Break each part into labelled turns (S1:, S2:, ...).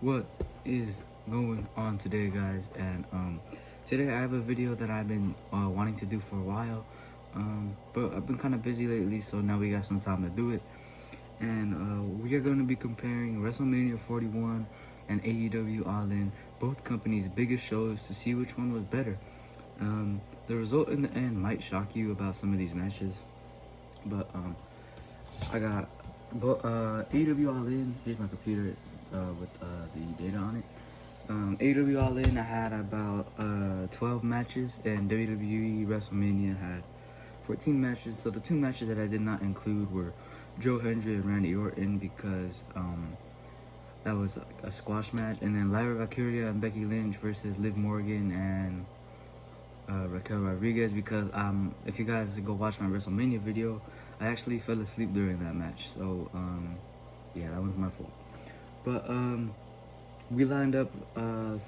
S1: What is going on today, guys? And today I have a video that I've been wanting to do for a while, but I've been kind of busy lately, so now we got some time to do it. And we are going to be comparing Wrestlemania 41 and AEW All In, both companies' biggest shows, to see which one was better. The result in the end might shock you about some of these matches, but I got AEW All In. Here's my computer with the data on it. AEW All In, I had about 12 matches, and WWE WrestleMania had 14 matches. So the two matches that I did not include were Joe Hendry and Randy Orton, because that was a squash match, and then Lyra Valkyria and Becky Lynch versus Liv Morgan and Raquel Rodriguez, because if you guys go watch my WrestleMania video, I actually fell asleep during that match. So yeah, that was my fault. But we lined up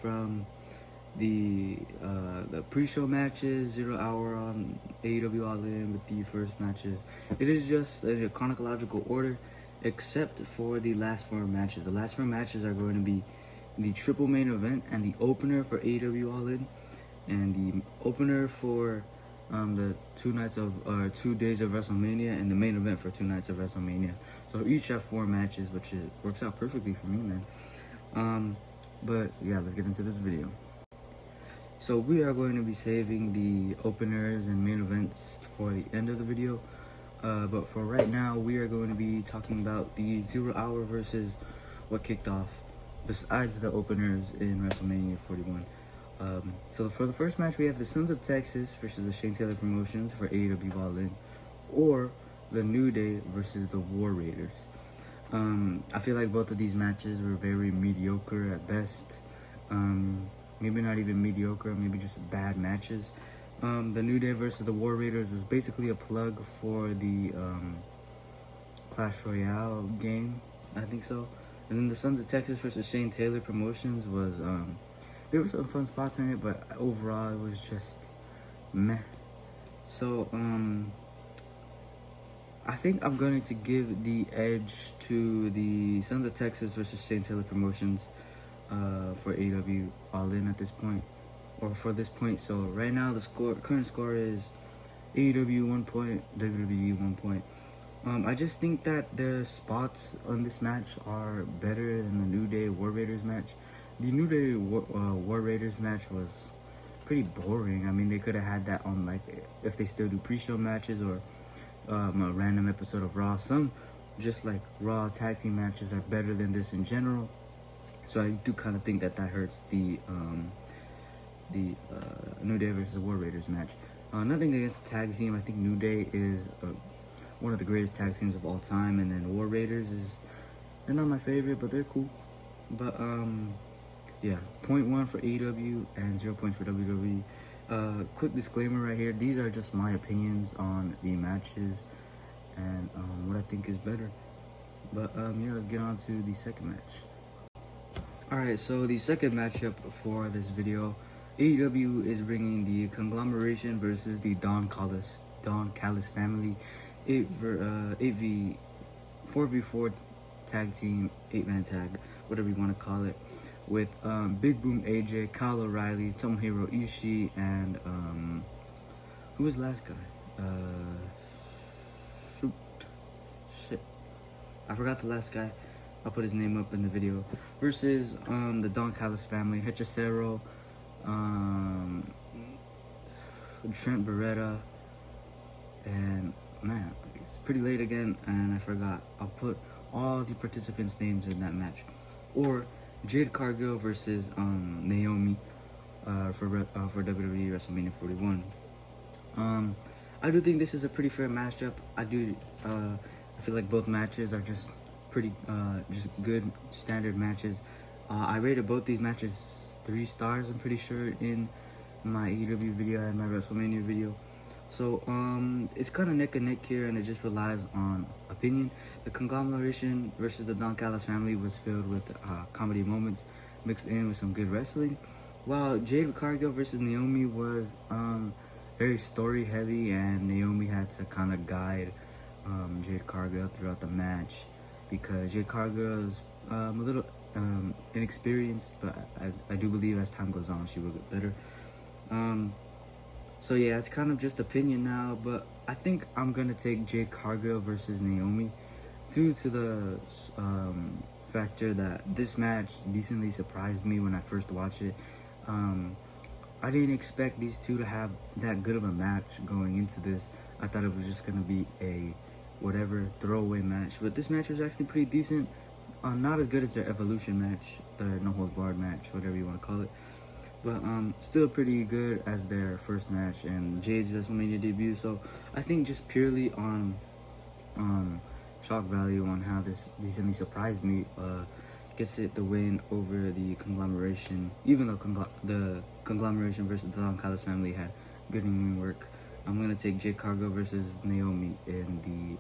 S1: from the pre-show matches, 0 hour on AEW All In with the first matches. It is just a chronological order, except for the last 4 matches. The last 4 matches are going to be the triple main event and the opener for AEW All In, and the opener for the 2 days of WrestleMania, and the main event for 2 nights of WrestleMania. So each have 4 matches, which works out perfectly for me, man. But yeah, let's get into this video. So we are going to be saving the openers and main events for the end of the video. But for right now, we are going to be talking about the 0 hour versus what kicked off, besides the openers in WrestleMania 41. So for the first match, we have the Sons of Texas versus the Shane Taylor Promotions for AEW All In, or the New Day versus the War Raiders. I feel like both of these matches were very mediocre at best. Maybe not even mediocre, maybe just bad matches. The New Day versus the War Raiders was basically a plug for the Clash Royale game, I think so. And then the Sons of Texas versus Shane Taylor Promotions was there were some fun spots in it, but overall it was just meh. So I think I'm going to give the edge to the Sons of Texas versus Shane Taylor Promotions for AEW All In at this point, or for this point. So right now the current score is AEW 1 point, WWE 1 point. I just think that the spots on this match are better than the New Day War Raiders match. The New Day War Raiders match was pretty boring. I mean, they could have had that on, like, if they still do pre-show matches, or a random episode of Raw. Some just like Raw tag team matches are better than this in general. So I do kind of think that hurts the New Day versus War Raiders match. Nothing against the tag team. I think New Day is one of the greatest tag teams of all time, and then War Raiders they're not my favorite, but they're cool. But yeah, 0.1 for AEW and 0 points for WWE. Quick disclaimer right here, these are just my opinions on the matches and what I think is better. But yeah, let's get on to the second match. Alright, so the second matchup for this video, AEW is bringing the Conglomeration versus the Don Callis family 4v4 tag team, 8-man tag, whatever you want to call it, with Big Boom AJ, Kyle O'Reilly, Tomohiro Ishii, and who was the last guy? Shit, I forgot the last guy. I'll put his name up in the video. Versus the Don Callis family, Hechicero, Trent Beretta, and man, it's pretty late again, and I forgot. I'll put all the participants' names in that match. Or Jade Cargill versus Naomi for WWE WrestleMania 41. I do think this is a pretty fair matchup. I feel like both matches are just pretty just good standard matches. I rated both these matches 3 stars, I'm pretty sure, in my AEW video and my WrestleMania video. So it's kind of neck and neck here, and it just relies on opinion. The Conglomeration versus the Don Callis family was filled with comedy moments mixed in with some good wrestling, while Jade Cargill versus Naomi was very story heavy, and Naomi had to kind of guide Jade Cargill throughout the match, because Jade Cargill is a little inexperienced, but as I do believe as time goes on, she will get better. So yeah, it's kind of just opinion now, but I think I'm gonna take Jade Cargill versus Naomi due to the factor that this match decently surprised me when I first watched it. I didn't expect these two to have that good of a match going into this. I thought it was just gonna be a whatever throwaway match, but this match was actually pretty decent. Not as good as their Evolution match, their No Holds Barred match, whatever you want to call it, but still pretty good as their first match and Jade's WrestleMania debut. So I think just purely on shock value on how this decently surprised me, gets it the win over the conglomeration. Even though the conglomeration versus the Don Callis family had good in-ring work, I'm gonna take Jade Cargill versus Naomi in the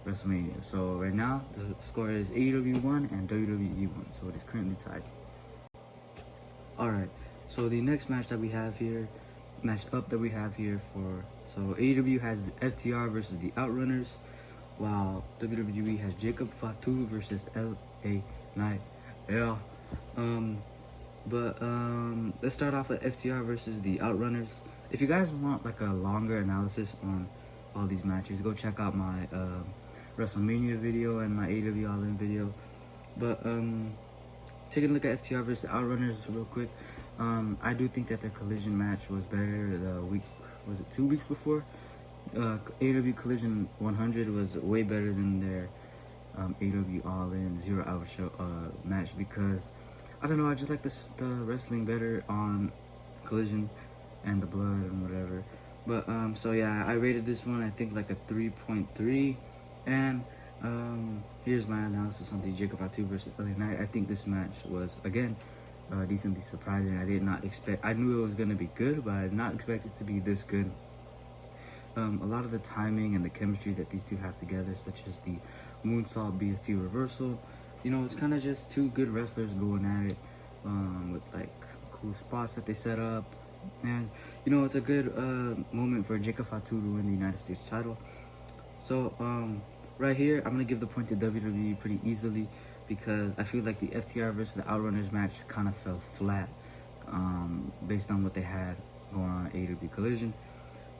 S1: WrestleMania. So right now the score is AEW 1 and WWE 1, so it is currently tied. Alright, so the next match that we have here, so AEW has the FTR versus the Outrunners, while WWE has Jacob Fatu versus LA Knight. Yeah. Let's start off with FTR versus the Outrunners. If you guys want like a longer analysis on all these matches, go check out my WrestleMania video and my AEW All In video. But taking a look at FTR versus the Outrunners real quick, I do think that their Collision match was better the week, was it 2 weeks before? AEW Collision 100 was way better than their AEW All In 0 Hour show match, because I don't know, I just like the wrestling better on Collision and the blood and whatever. But so yeah, I rated this one I think like a 3.3, and here's my analysis on the Jacob Fatu versus LA Knight. I think this match was again decently surprising. I did not expect, I knew it was gonna be good, but I did not expect it to be this good. A lot of the timing and the chemistry that these two have together, such as the moonsault BFT reversal, you know, it's kind of just two good wrestlers going at it, with like cool spots that they set up, and you know, it's a good moment for Jacob Fatu to win the United States title. So right here, I'm gonna give the point to WWE pretty easily, because I feel like the FTR versus the Outrunners match kind of fell flat, based on what they had going on at AEW Collision.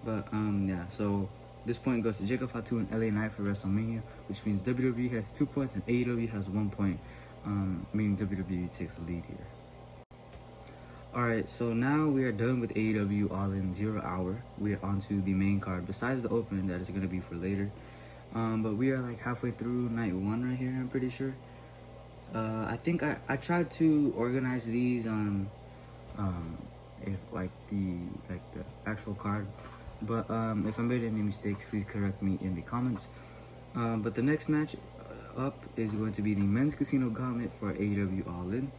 S1: But yeah, so this point goes to Jacob Fatu and LA Knight for WrestleMania, which means WWE has 2 points and AEW has 1 point, meaning WWE takes the lead here. Alright, so now we are done with AEW All In 0 Hour. We are on to the main card, besides the opening that is going to be for later. But we are like halfway through night 1 right here, I'm pretty sure. I think I tried to organize these on if like the actual card, but if I made any mistakes, please correct me in the comments. But the next match up is going to be the Men's Casino Gauntlet for AEW All In,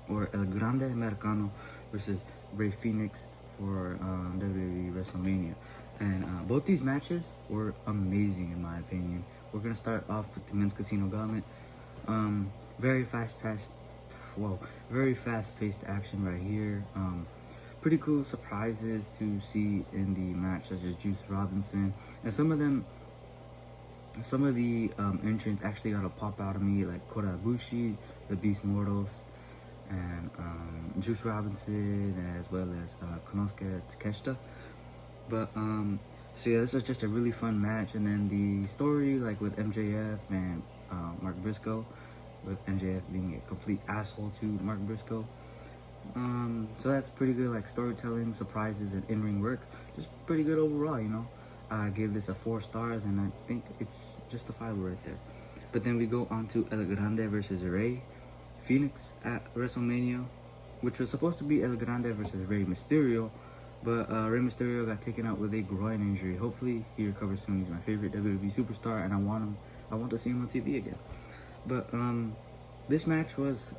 S1: or El Grande Americano versus Rey Fenix for WWE WrestleMania. And both these matches were amazing in my opinion. We're gonna start off with the Men's Casino Gauntlet. Very fast-paced action right here. Pretty cool surprises to see in the match, such as Juice Robinson, and some of the entrants actually got a pop out of me, like Kota Ibushi, the Beast Mortals, and Juice Robinson, as well as Konosuke Takeshita. But so yeah, this was just a really fun match. And then the story, like with MJF and Mark Briscoe, with MJF being a complete asshole to Mark Briscoe. So that's pretty good, like storytelling, surprises, and in-ring work. Just pretty good overall, you know. I gave this a 4 stars, and I think it's justifiable right there. But then we go on to El Grande versus Rey Fenix at WrestleMania, which was supposed to be El Grande versus Rey Mysterio, but Rey Mysterio got taken out with a groin injury. Hopefully he recovers soon. He's my favorite WWE superstar, and I want to see him on TV again. But this match was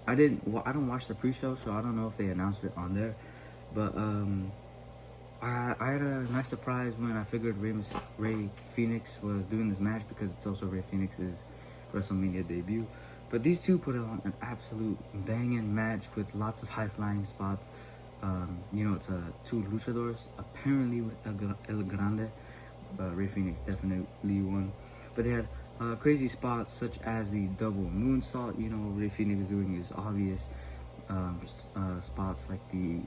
S1: I don't watch the pre-show, so I don't know if they announced it on there. But I had a nice surprise when I figured Rey Fenix was doing this match, because it's also Rey Fenix's WrestleMania debut. But these two put on an absolute banging match with lots of high-flying spots. You know, it's two luchadors, apparently with El Grande, but Rey Fenix definitely won. But they had Crazy spots such as the double moonsault, you know, Ray Phoenix doing his obvious spots like the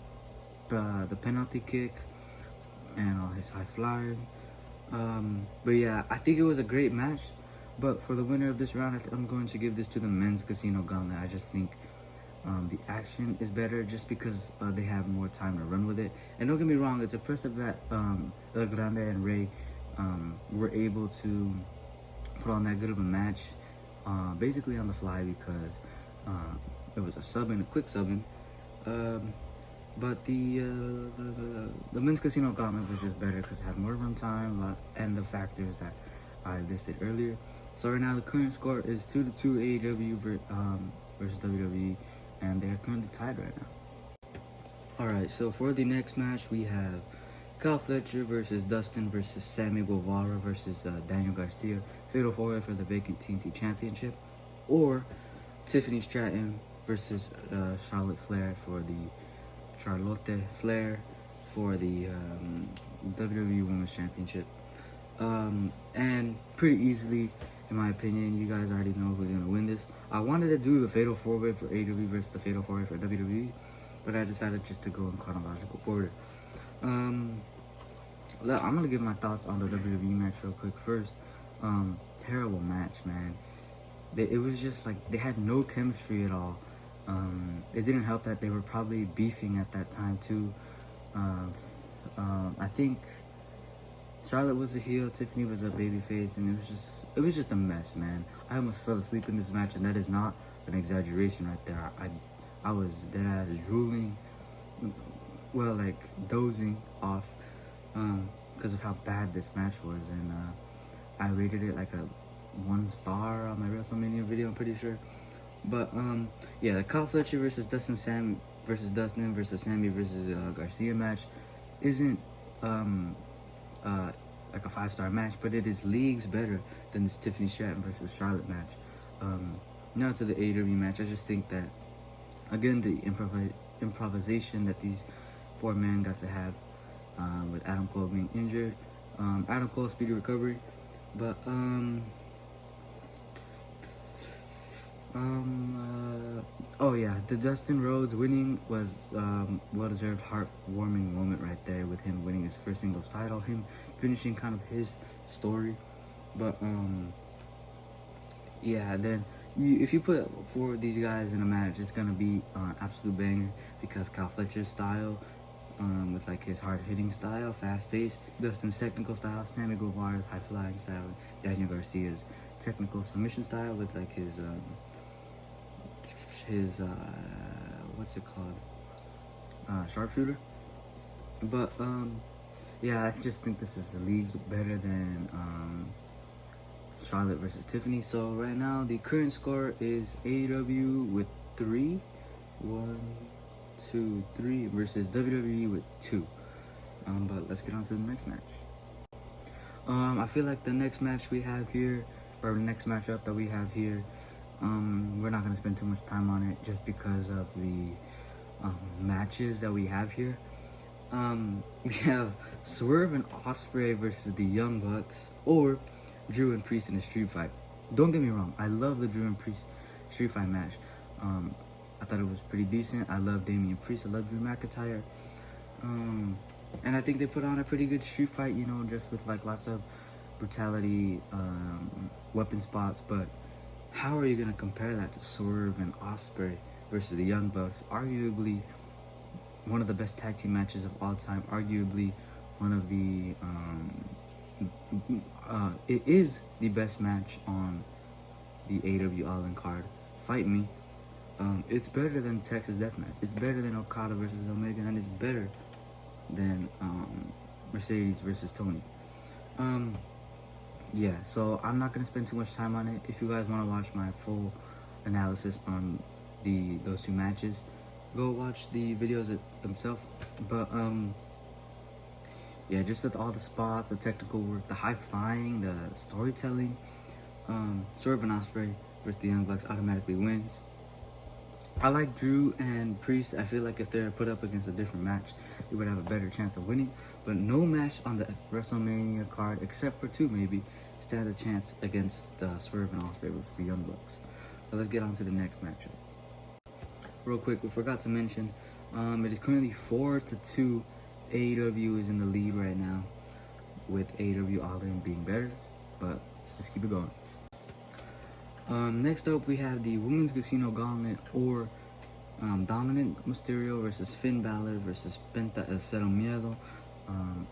S1: penalty kick and all his high flying. But yeah, I think it was a great match. But for the winner of this round, I'm going to give this to the men's casino gauntlet. I just think the action is better just because they have more time to run with it. And don't get me wrong, it's impressive that El Grande and Ray were able to put on that good of a match basically on the fly because it was a quick subbing. But the men's casino gauntlet was just better because it had more run time and the factors that I listed earlier. So right now the current score is 2-2 AEW versus WWE, and they are currently tied right now. Alright, so for the next match we have Kyle Fletcher versus Dustin versus Sammy Guevara versus Daniel Garcia, fatal 4-way for the vacant TNT Championship, or Tiffany Stratton versus Charlotte Flair for the WWE Women's Championship. And pretty easily, in my opinion, you guys already know who's gonna win this. I wanted to do the fatal 4-way for AEW versus the fatal 4-way for WWE, but I decided just to go in chronological order. I'm gonna give my thoughts on the WWE match real quick first. Terrible match, man. It was just like they had no chemistry at all. It didn't help that they were probably beefing at that time too. I think Charlotte was a heel, Tiffany was a babyface, and it was just a mess, man. I almost fell asleep in this match, and that is not an exaggeration right there. I was dead-ass drooling, well, like dozing off, because of how bad this match was, and I rated it like a 1 star on my Wrestlemania video, I'm pretty sure. But yeah, the Kyle Fletcher versus Dustin versus Sammy versus Garcia match isn't like a 5-star match, but it is leagues better than this Tiffany Stratton versus Charlotte match. Now to the AEW match, I just think that again the improvisation that these 4 men got to have with Adam Cole being injured, Adam Cole speedy recovery, but oh yeah, the Dustin Rhodes winning was well-deserved, heartwarming moment right there with him winning his first singles title, him finishing kind of his story. But yeah, then if you put 4 of these guys in a match, it's gonna be absolute banger because Kyle Fletcher's style, with like his hard-hitting style, fast-paced, Dustin's technical style, Sammy Guevara's high-flying style, Daniel Garcia's technical submission style with like his what's it called, sharpshooter. But yeah, I just think this is leagues better than Charlotte versus Tiffany. So right now the current score is AEW with 3 versus WWE with 2. But let's get on to the next match. I feel like the next match we have here, or next matchup that we have here, we're not gonna spend too much time on it just because of the matches that we have here. We have Swerve and Ospreay versus the Young Bucks, or Drew and Priest in a street fight. Don't get me wrong, I love the Drew and Priest street fight match. I thought it was pretty decent. I love Damian Priest, I love Drew McIntyre, and I think they put on a pretty good street fight, you know, just with like lots of brutality, weapon spots. But how are you gonna compare that to Swerve and Ospreay versus the Young Bucks? Arguably one of the best tag team matches of all time. Arguably one of the it is the best match on the AEW All-In card. Fight me. It's better than Texas Deathmatch. It's better than Okada versus Omega, and it's better than Mercedes versus Tony. Yeah, so I'm not gonna spend too much time on it. If you guys want to watch my full analysis on those 2 matches, go watch the videos themselves. But yeah, just with all the spots, the technical work, the high flying, the storytelling, Swerve and Ospreay versus the Young Bucks automatically wins. I like Drew and Priest. I feel like if they're put up against a different match, they would have a better chance of winning. But no match on the WrestleMania card, except for 2 maybe, stand a chance against Swerve and Ospreay with the Young Bucks. But let's get on to the next matchup. Real quick, we forgot to mention, it is currently 4-2. AEW is in the lead right now, with AEW All In being better, but let's keep it going. Next up, we have the Women's Casino Gauntlet, or Dominic Mysterio versus Finn Balor versus Penta El Cero Miedo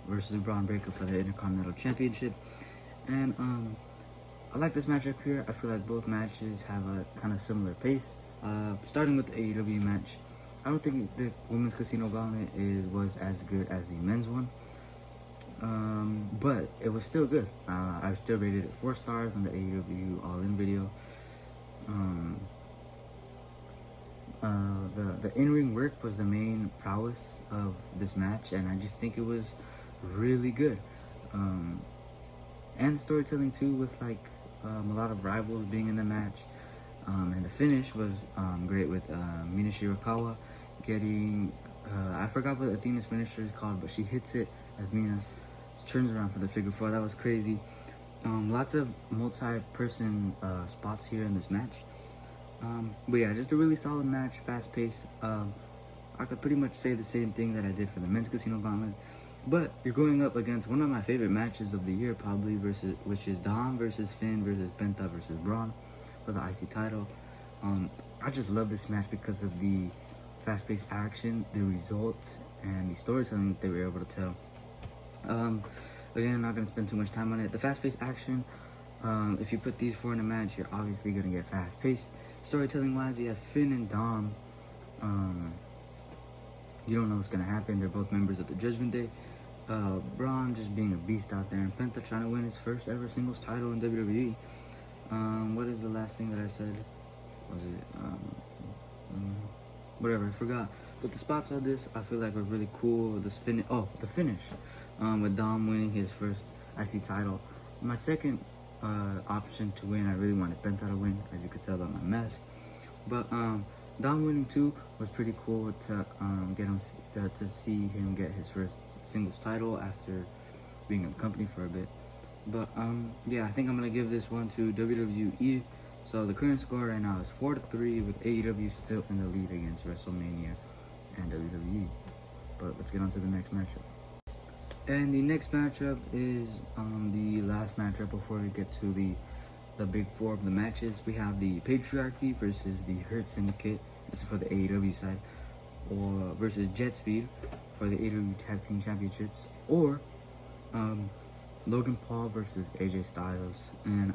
S1: versus Braun Breaker for the Intercontinental Championship. And I like this matchup here. I feel like both matches have a kind of similar pace. Starting with the AEW match, I don't think the Women's Casino Gauntlet was as good as the men's one, but it was still good. I still rated it 4 stars on the AEW All In video. The in-ring work was the main prowess of this match, and I just think it was really good. And the storytelling too, with like a lot of rivals being in the match. And the finish was great with Mina Shirakawa getting, I forgot what Athena's finisher is called, but she hits it as Mina turns around for the figure 4. That was crazy. Lots of multi-person spots here in this match. But yeah, just a really solid match, fast-paced. I could pretty much say the same thing that I did for the Men's Casino Gauntlet. But you're going up against one of my favorite matches of the year, probably, which is Dom versus Finn versus Penta versus Braun for the IC title. I just love this match because of the fast-paced action, the results, and the storytelling that they were able to tell. Again, I'm not going to spend too much time on it. The fast-paced action, if you put these 4 in a match, you're obviously going to get fast-paced. Storytelling-wise, you have Finn and Dom. You don't know what's going to happen. They're both members of the Judgment Day. Braun just being a beast out there, and Penta trying to win his first ever singles title in WWE. What is the last thing that I said? Was it, whatever, I forgot. But the spots of this, I feel like were really cool. The finish, with Dom winning his first IC title. My second option to win, I really wanted Penta to win, as you could tell by my mask. But Dom winning too was pretty cool to get him to see him get his first singles title after being in the company for a bit. But yeah, I think I'm gonna give this one to WWE. So the current score right now is 4-3, with AEW still in the lead against Wrestlemania and WWE. But let's get on to the next matchup. And the next matchup is the last matchup before we get to the big 4 of the matches. We have the Patriarchy versus the Hurt Syndicate. This is for the AEW side, or versus Jet Speed for the AEW Tag Team Championships, or Logan Paul versus AJ Styles. And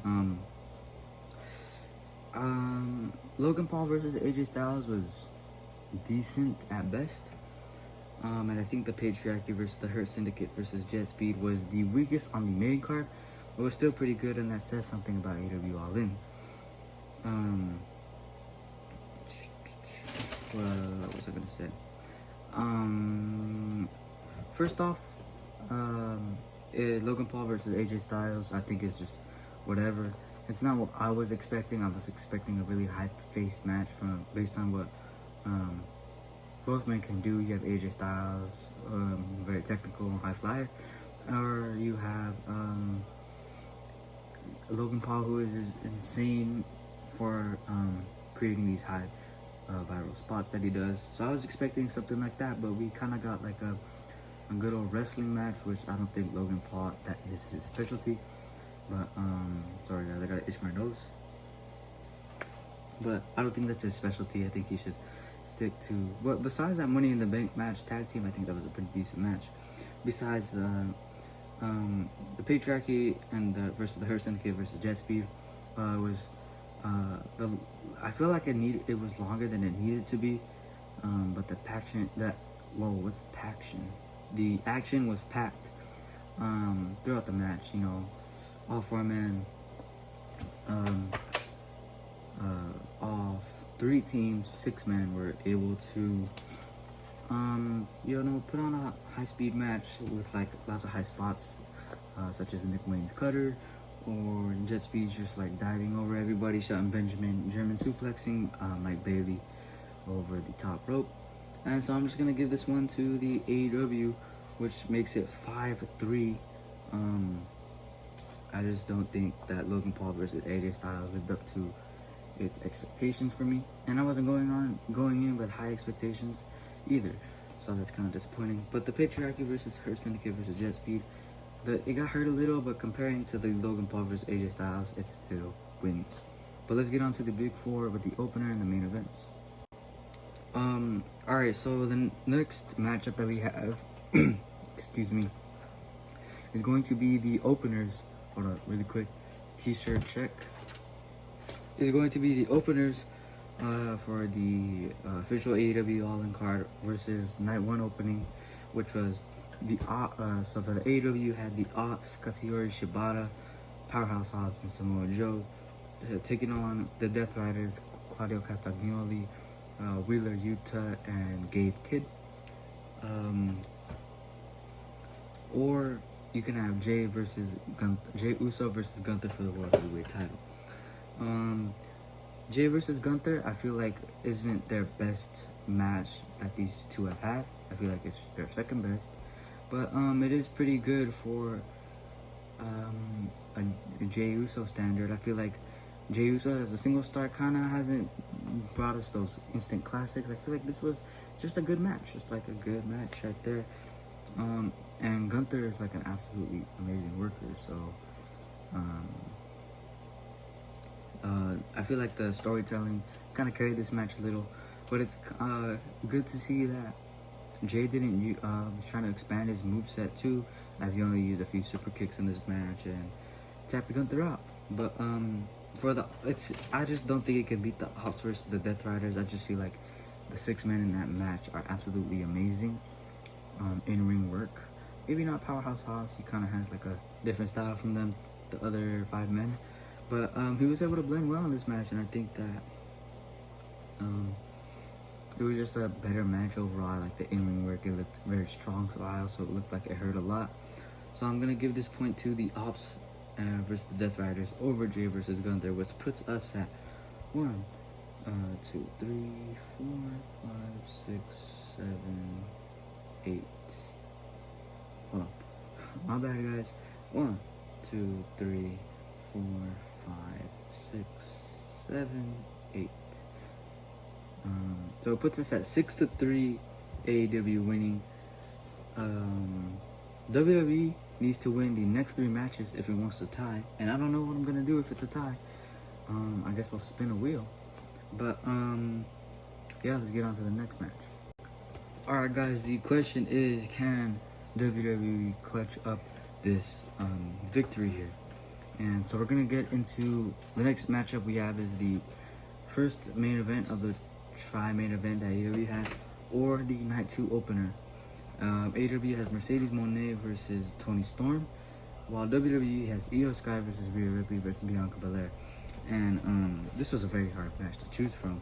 S1: Logan Paul versus AJ Styles was decent at best. And I think the Patriarchy versus the Hurt Syndicate versus Jet Speed was the weakest on the main card, but was still pretty good, and that says something about AEW All In. What was I gonna say? First off, Logan Paul versus AJ Styles, I think it's just whatever. It's not what I was expecting. I was expecting a really hype-faced match based on what both men can do. You have AJ Styles, very technical, high flyer, or you have Logan Paul, who is insane for creating these high viral spots that he does. So I was expecting something like that, but we kind of got like a good old wrestling match, which I don't think Logan Paul, that is his specialty. But sorry guys, I gotta itch my nose. But I don't think that's his specialty. I think he should stick to, but besides that Money in the Bank match tag team, I think that was a pretty decent match. Besides the Patriarchy and versus the Hurt Syndicate versus Jet Speed, I feel like it was longer than it needed to be. But the action was packed throughout the match. You know, all 4 men, all 3 teams, 6 men were able to put on a high-speed match with like lots of high spots, such as Nick Wayne's cutter, or Jet Speed just like diving over everybody, shutting Benjamin, German suplexing Mike Bailey over the top rope. And so I'm just gonna give this one to the AEW, which makes it 5-3. I just don't think that Logan Paul versus AJ Styles lived up to its expectations for me, and I wasn't going in with high expectations either, so that's kind of disappointing. But the Patriarchy versus Hurt Syndicate versus Jet Speed, it got hurt a little, but comparing to the Logan Paul versus AJ Styles, it still wins. But let's get on to the big four with the opener and the main events. Alright, so the next matchup that we have, excuse me, is going to be the openers. Hold on, really quick. T-shirt check. Is going to be the openers for the official AEW All-In card versus Night 1 opening, which was the so for the AEW had the Ops, Katsuyori Shibata, Powerhouse Hobbs, and Samoa Joe taking on the Death Riders, Claudio Castagnoli, Wheeler Yuta, and Gabe Kidd. Or you can have Jay Uso versus Gunther for the World Heavyweight title. Jay versus Gunther, I feel like isn't their best match that these two have had. I feel like it's their second best, but it is pretty good for a Jay Uso standard. I feel like Jay Uso as a single star kind of hasn't brought us those instant classics. I feel like this was just a good match, just like a good match right there. And Gunther is like an absolutely amazing worker, so I feel like the storytelling kind of carried this match a little, but it's good to see that Jay was trying to expand his moveset too, as he only used a few super kicks in this match and tapped Gunther out. But I just don't think it can beat the Ops versus the Death Riders. I just feel like the 6 men in that match are absolutely amazing. In-ring work. Maybe not Powerhouse Hobbs. He kind of has like a different style from them, the other 5 men. But he was able to blend well in this match, and I think that it was just a better match overall. I like the in-ring work. It looked very strong, so I also looked like it hurt a lot. So I'm going to give this point to the Ops versus the Death Riders over Jay versus Gunther, which puts us at 1, 2, 3, 4, 5, 6, 7, 8. Hold on. My bad, guys. 1, 2, 3, 4, 5, 6, 7, 8. So it puts us at 6-3 AEW winning. WWE needs to win the next 3 matches if it wants to tie. And I don't know what I'm gonna do if it's a tie. I guess we'll spin a wheel. But yeah, let's get on to the next match. Alright guys, the question is, can WWE clutch up this victory here? And so we're gonna get into the next matchup we have is the first main event of the tri-main event that AEW had, or the Night 2 opener. AEW has Mercedes Moné versus Toni Storm, while WWE has Io Sky versus Rhea Ripley versus Bianca Belair. And this was a very hard match to choose from.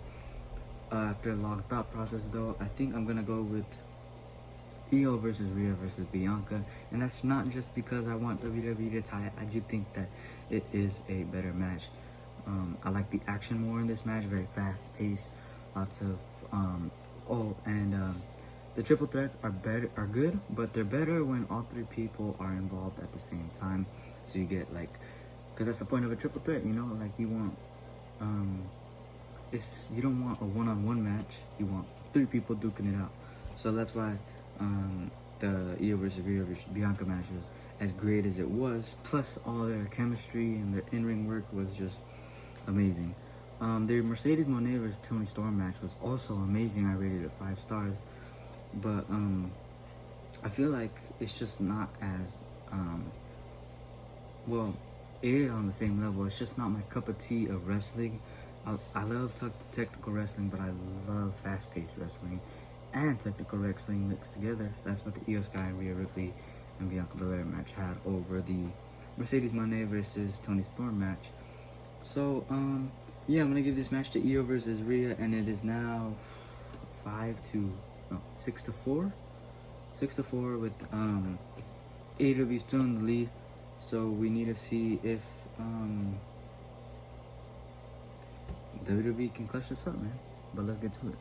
S1: After a long thought process though, I think I'm gonna go with Io versus Rhea versus Bianca, and that's not just because I want WWE to tie it. I do think that it is a better match. I like the action more in this match, very fast paced, lots of the triple threats are good, but they're better when all 3 people are involved at the same time. So you get like, because that's the point of a triple threat, you know, like you want you don't want a one-on-one match, you want 3 people duking it out. So that's why the Io versus Rhea versus Bianca match was as great as it was, plus all their chemistry and their in-ring work was just amazing. Their Mercedes Moné versus Toni Storm match was also amazing. I rated it 5 stars, but I feel like it's just not as well, it is on the same level. It's just not my cup of tea of wrestling. I love technical wrestling, but I love fast-paced wrestling and technical wrestling mixed together. That's what the Io Sky, Rhea Ripley, and Bianca Belair match had over the Mercedes Moné versus Toni Storm match. So, yeah, I'm gonna give this match to Io versus Rhea, and it is now 6-4. 6-4 with AEW still in the lead. So we need to see if WWE can clutch this up, man. But let's get to it.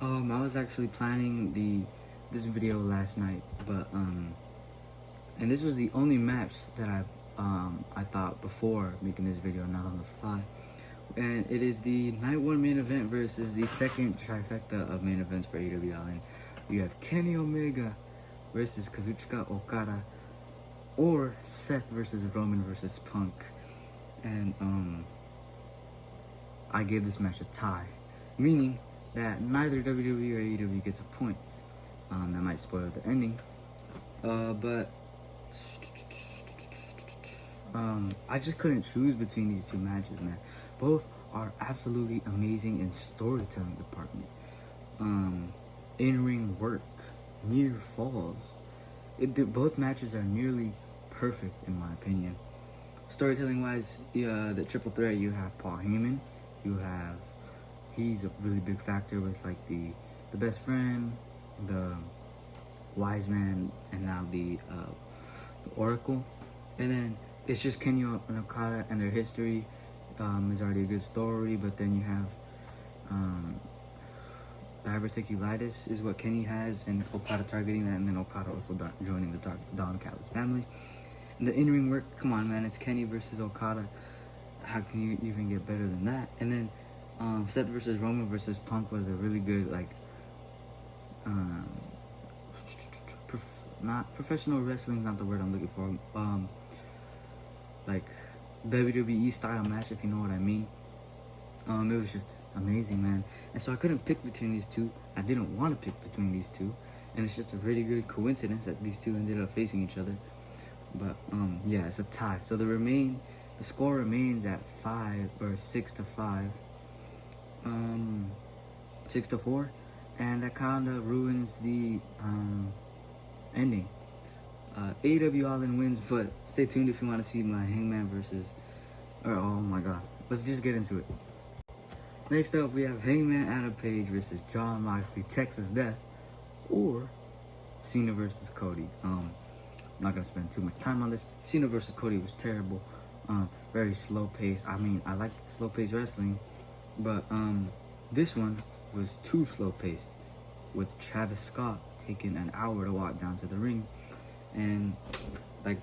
S1: I was actually planning this video last night, but and this was the only match that I I thought before making this video, not on the fly. And it is the night one main event versus the second trifecta of main events for AEW All In. You have Kenny Omega versus Kazuchika Okada, or Seth versus Roman versus Punk. And I gave this match a tie, meaning that neither WWE or AEW gets a point. That might spoil the ending. But I just couldn't choose between these two matches, man. Both are absolutely amazing in storytelling department. In-ring work, near falls. Both matches are nearly perfect in my opinion. Storytelling wise, the triple threat, you have Paul Heyman, he's a really big factor with like the best friend, the wise man, and now the Oracle. And then it's just Kenny and Okada and their history is already a good story, but then you have diverticulitis is what Kenny has, and Okada targeting that, and then Okada also joining the Don Callis family. And the in-ring work, come on, man, it's Kenny versus Okada. How can you even get better than that? And then Seth versus Roman versus Punk was a really good, like, not professional wrestling, not the word I'm looking for. Like WWE style match, if you know what I mean. It was just amazing, man. And so I couldn't pick between these two. I didn't want to pick between these two, and it's just a really good coincidence that these two ended up facing each other. But yeah, it's a tie. So the score remains at 6-5, 6-4, and that kind of ruins the ending. AEW All In wins, but stay tuned if you want to see my Hangman versus. Oh my God, let's just get into it. Next up, we have Hangman Adam Page versus Jon Moxley, Texas Death, or Cena versus Cody. I'm not gonna spend too much time on this. Cena versus Cody was terrible. Very slow paced. I mean, I like slow paced wrestling, but this one was too slow paced, with Travis Scott taking an hour to walk down to the ring, and like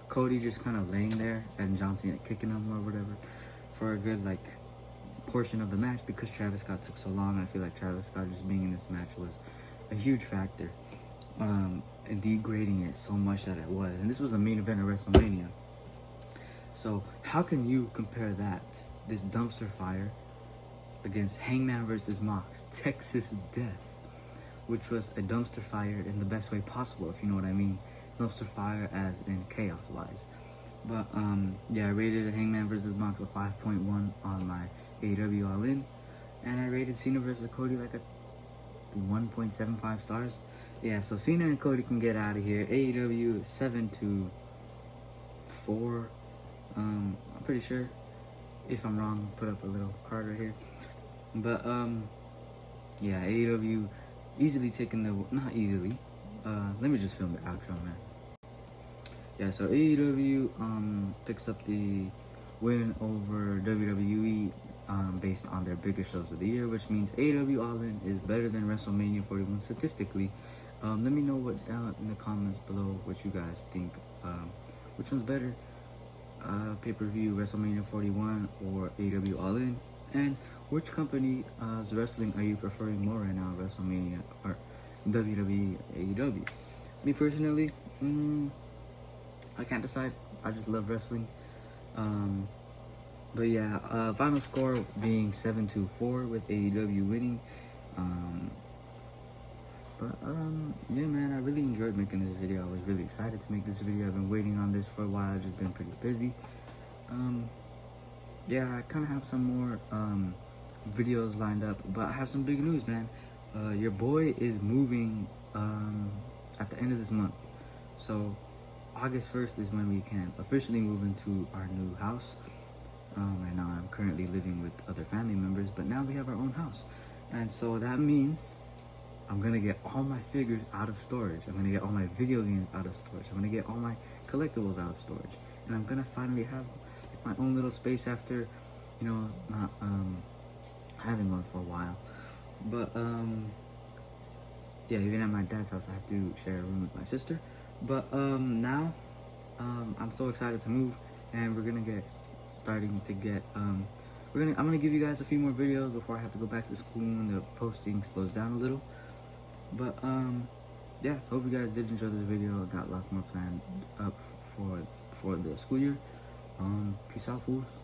S1: Cody just kind of laying there and John Cena kicking him or whatever for a good like portion of the match, because Travis Scott took so long. And I feel like Travis Scott just being in this match was a huge factor in degrading it so much that it was. And this was the main event of WrestleMania. So how can you compare this dumpster fire, against Hangman versus Mox, Texas Death, which was a dumpster fire in the best way possible, if you know what I mean. Dumpster fire as in chaos wise. But yeah, I rated Hangman versus Mox a 5.1 on my AEW All In, and I rated Cena versus Cody like a 1.75 stars. Yeah, so Cena and Cody can get out of here. AEW 7-4. I'm pretty sure. If I'm wrong, put up a little card right here. But yeah, AEW easily taking not easily. Let me just film the outro, man. Yeah, so AEW picks up the win over WWE based on their biggest shows of the year, which means AEW All In is better than WrestleMania 41 statistically. Let me know down in the comments below what you guys think. Which one's better? Pay-per-view WrestleMania 41 or AEW All In? And which company's wrestling are you preferring more right now, WrestleMania or WWE, AEW? Me personally, I can't decide. I just love wrestling. But yeah, final score being 7-4 with AEW winning. Yeah, man, I really enjoyed making this video. I was really excited to make this video. I've been waiting on this for a while. I've just been pretty busy. Yeah, I kind of have some more videos lined up, but I have some big news, man. Your boy is moving at the end of this month. So August 1st is when we can officially move into our new house. Right now I'm currently living with other family members, but now we have our own house. And so that means I'm gonna get all my figures out of storage. I'm gonna get all my video games out of storage. I'm gonna get all my collectibles out of storage. And I'm gonna finally have my own little space after, not having one for a while. But yeah, even at my dad's house I have to share a room with my sister. But now I'm so excited to move, and we're gonna get starting to get I'm gonna give you guys a few more videos before I have to go back to school when the posting slows down a little. But yeah, hope you guys did enjoy this video. I got lots more planned up for the school year. Peace out, fools.